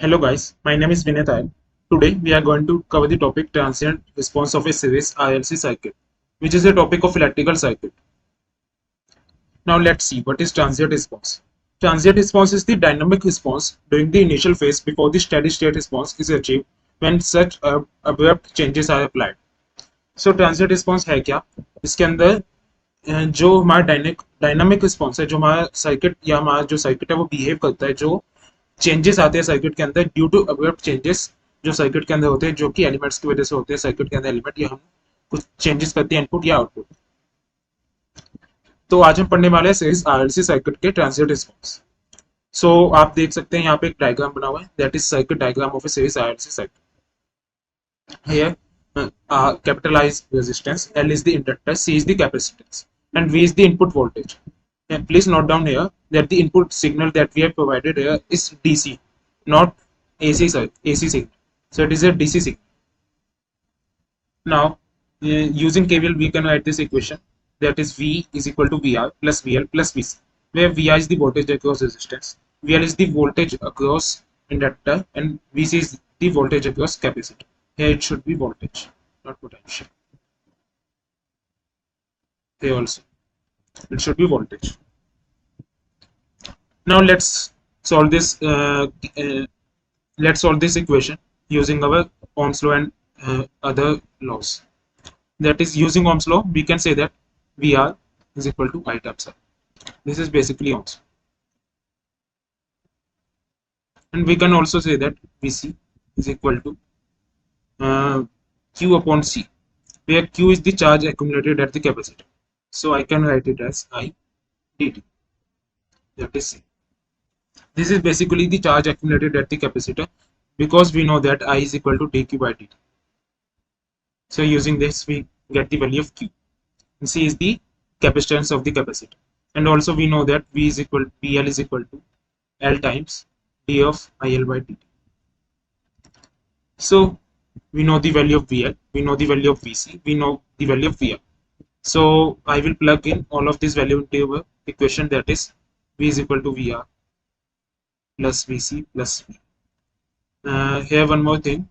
Hello guys, my name is Vinay. Today we are going to cover the topic transient response of a series RLC circuit, which is a topic of electrical circuit. Now let's see what is transient response. Transient response is the dynamic response during the initial phase before the steady state response is achieved when such abrupt changes are applied. So transient response है क्या? इसके अंदर जो हमारा dynamic response है, जो हमारा circuit या हमारा जो सर्किट है वो बिहेव करता है, जो चेंजेस आते हैं सर्किट के अंदर ड्यू टू अब्रप्ट चेंजेस जो सर्किट के अंदर होते हैं, जो कि एलिमेंट्स की वजह से होते हैं सर्किट के अंदर एलिमेंट, या हम कुछ चेंजेस करते हैं इनपुट या आउटपुट। तो आज हम पढ़ने वाले हैं सीरीज आरएलसी सर्किट के ट्रांजिएंट रिस्पॉन्स। सो आप देख सकते हैं यहाँ पे एक डायग्राम बना हुआ है, that is circuit diagram of A series RLC circuit. Here capital I is resistance, L is the inductor, C is the capacitance, and V is the input voltage. And please note down here that the input signal that we have provided here is DC, not AC, AC signal. So it is a DC signal. Now, using KVL, we can write this equation, that is V is equal to VR plus VL plus VC, where VR is the voltage across resistance, VL is the voltage across inductor, and VC is the voltage across capacitor. Here it should be voltage, not potential. Here also it should be voltage. Now let's solve this. Let's solve this equation using our Ohm's law and other laws. That is, using Ohm's law, we can say that VR is equal to I times R. This is basically Ohm's law. And we can also say that VC is equal to Q upon C, where Q is the charge accumulated at the capacitor. So I can write it as I dt. That is C. This is basically the charge accumulated at the capacitor, because we know that I is equal to dq by dt. So using this we get the value of Q, and C is the capacitance of the capacitor, and also we know that VL is equal to L times d of IL by dt. So we know the value of VL, we know the value of VC, we know the value of VR. So I will plug in all of this value into our equation, that is V is equal to VR plus VC plus V. Here one more thing,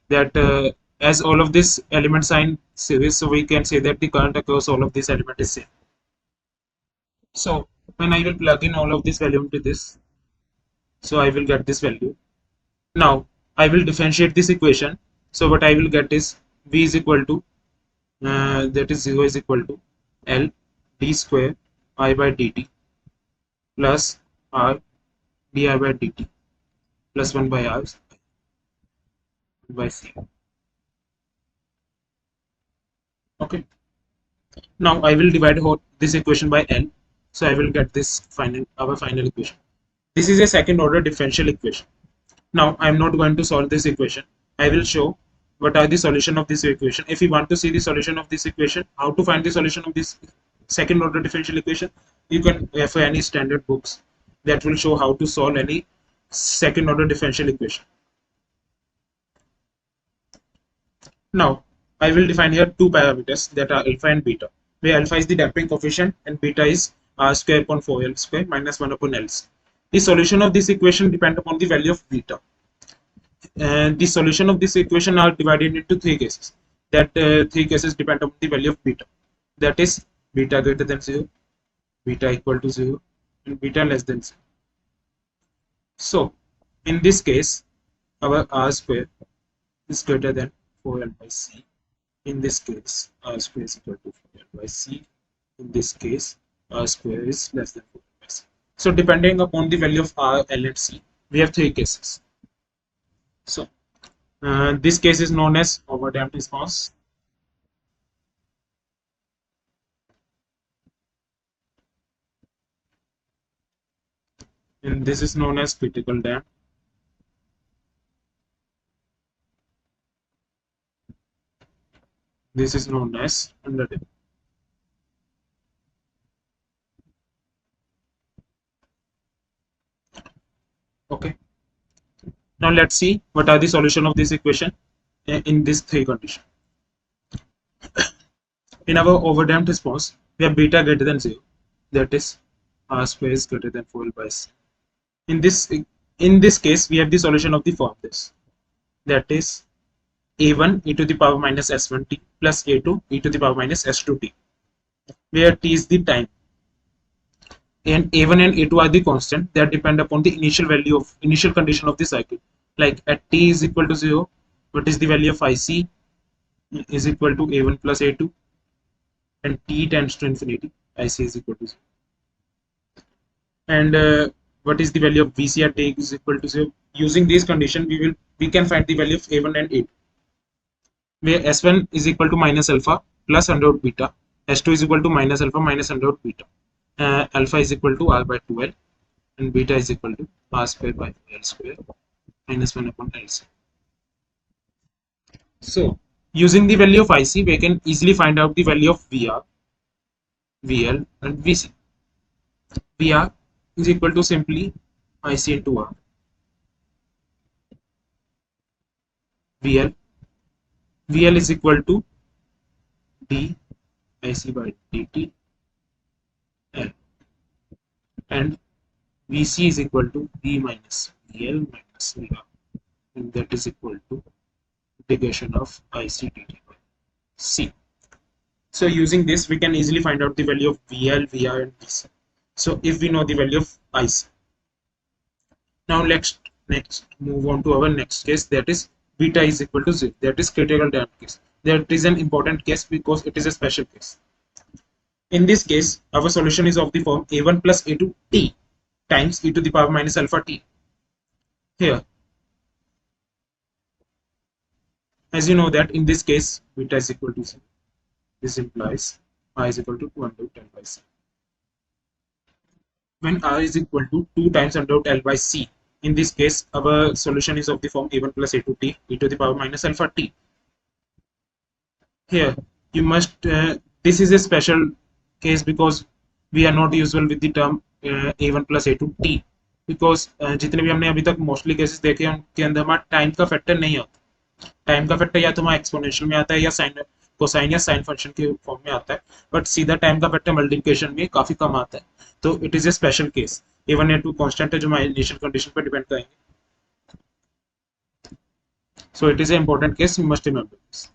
that as all of these elements are in series, so we can say that the current across all of these elements is same. So when I will plug in all of this value into this, so I will get this value. Now I will differentiate this equation. So what I will get is V is equal to that is 0 is equal to L d square I by dt plus R di by dt plus 1 by R by C. Okay. Now I will divide this equation by L. So I will get this our final equation. This is a second order differential equation. Now I am not going to solve this equation. I will show what are the solution of this equation. If you want to see the solution of this equation, how to find the solution of this second order differential equation, you can refer any standard books that will show how to solve any second order differential equation. Now I will define here two parameters, that are alpha and beta, where alpha is the damping coefficient and beta is r square upon 4l square minus 1 upon l. The solution of this equation depends upon the value of beta. And the solution of this equation are divided into three cases. That three cases depend upon the value of beta. That is beta greater than 0, beta equal to 0, and beta less than 0. So in this case, our r square is greater than 4l by c. In this case, r square is equal to 4l by c. In this case, r square is less than 4l by c. So depending upon the value of R, L and C, we have three cases. So this case is known as overdamped response. And this is known as critical damp. This is known as underdamped. Okay. Now let's see what are the solution of this equation in these three conditions. In our overdamped response, we have beta greater than 0, that is r square is greater than 4l by c. In this in this case, we have the solution of the form this, that is a1 e to the power minus s1t plus a2 e to the power minus s2t, where t is the time and a1 and a2 are the constant that depend upon the initial condition of the cycle. Like at t is equal to 0, what is the value of ic is equal to a1 plus a2, and t tends to infinity, ic is equal to 0. And what is the value of vc at t is equal to 0? Using this condition, we can find the value of a1 and a2, where s1 is equal to minus alpha plus under root beta, s2 is equal to minus alpha minus under root beta, alpha is equal to r by 2l, and beta is equal to r square by l square minus 1 upon LC. So, using the value of IC, we can easily find out the value of VR, VL, and VC. VR is equal to simply IC into R. VL, VL is equal to D IC by dt L, and VC is equal to D minus VL minus VR, and that is equal to integration of IC dt by C. So using this, we can easily find out the value of VL, VR, and VC. So if we know the value of IC, now let's next move on to our next case, that is beta is equal to 0. That is critical damped case. That is an important case because it is a special case. In this case, our solution is of the form a1 plus a2 t times e to the power minus alpha t. Here, as you know that in this case, beta is equal to 0. This implies r is equal to 2 under 10 by c. When r is equal to 2 times under root L by c, in this case, our solution is of the form a1 plus a2 t e to the power minus alpha t. Here, you must, this is a special case because we are not usual with the term a1 plus a2 t, because जितने भी हमने अभी तक mostly cases देखे हैं उनके अंदर हमारा टाइम का फैक्टर नहीं आता. टाइम का फैक्टर या तो हमारा एक्सपोनेंशियल में आता है या साइन कोसाइन या साइन फंक्शन के फॉर्म में आता है, बट सीधा टाइम का फैक्टर मल्टीप्लिकेशन में काफी कम आता है. तो it is a special case. A1 A2 constant है जो हमारे इनिशियल कंडीशन पर डिपेंड करेंगे. So it is an important case, you must remember this.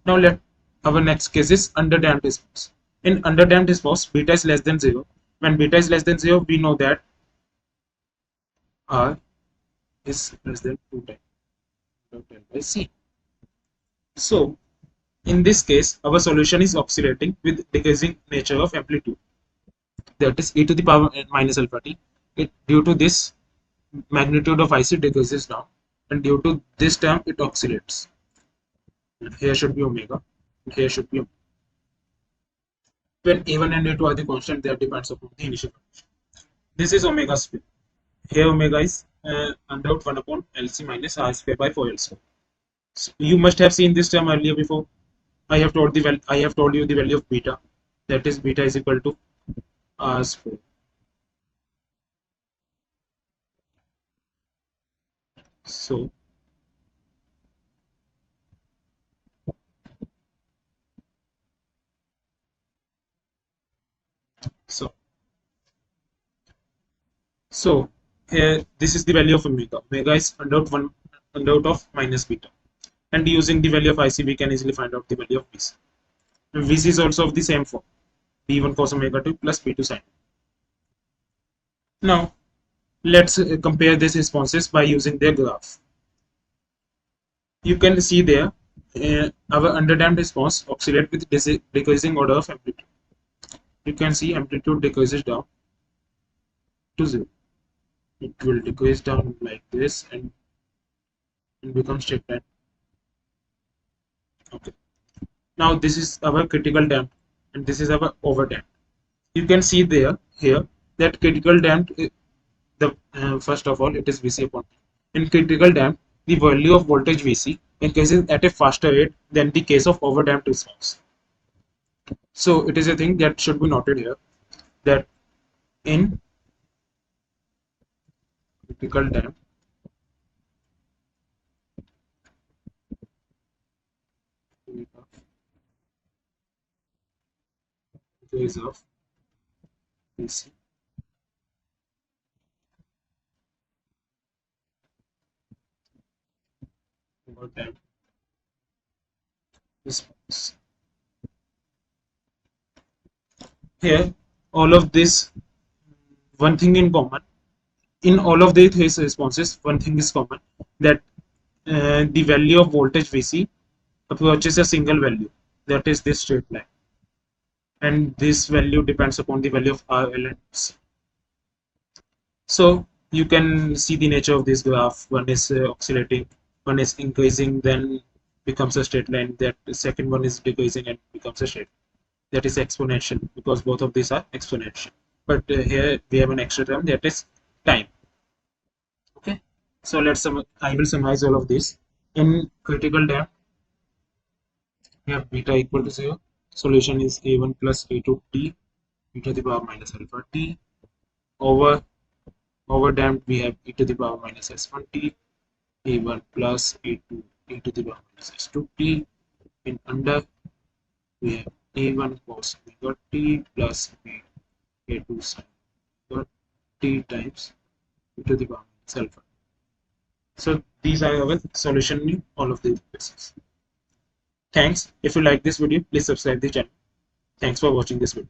Now let our next case is underdamped response. In underdamped response, beta is less than 0. When beta is less than 0, we know that R is less than 2 times L by C. So in this case, our solution is oscillating with decreasing nature of amplitude. That is e to the power minus alpha t. Due to this, magnitude of IC decreases down, and due to this term, it oscillates. And here should be omega, and here should be omega. When a1 and a2 are the constant, that depends upon the initial condition. This is omega square. Here omega is under root 1 upon LC minus R square by 4L square. So you must have seen this term earlier before. I have told you the value of beta. That is beta is equal to R square. So here this is the value of omega. Omega is under root of minus beta. And using the value of IC, we can easily find out the value of VC. And VC is also of the same form, B1 cos omega 2 plus B2 sin. Now, let's compare these responses by using their graph. You can see there, our underdamped response oscillates with decreasing order of amplitude. You can see amplitude decreases down to 0. It will decrease down like this and become straight line. Okay. Now this is our critical damped and this is our overdamped. You can see there here that critical damped, first of all it is VC upon T. In critical damped, the value of voltage VC increases at a faster rate than the case of overdamped response. So it is a thing that should be noted here, that in critical damped, case of VC, overdamped response. Here, all of this, one thing in common. In all of these responses, one thing is common, that the value of voltage Vc approaches a single value, that is this straight line, and this value depends upon the value of R, L, and C. So you can see the nature of this graph. One is oscillating, one is increasing, then becomes a straight line. That the second one is decreasing and becomes a straight. That is exponential, because both of these are exponential. But here we have an extra term, that is time. Okay, so I will summarize all of this. In critical depth, we have beta equal to 0. Solution is a1 plus a2 t e to the power minus alpha t. Over damped, we have e to the power minus s1 t, a1 plus a2 e to the power minus s2 t. In under, we have a1 cos omega t plus a2 sin omega t times e to the power minus alpha. So these are our solution in all of these cases. Thanks. If you like this video, please subscribe the channel. Thanks for watching this video.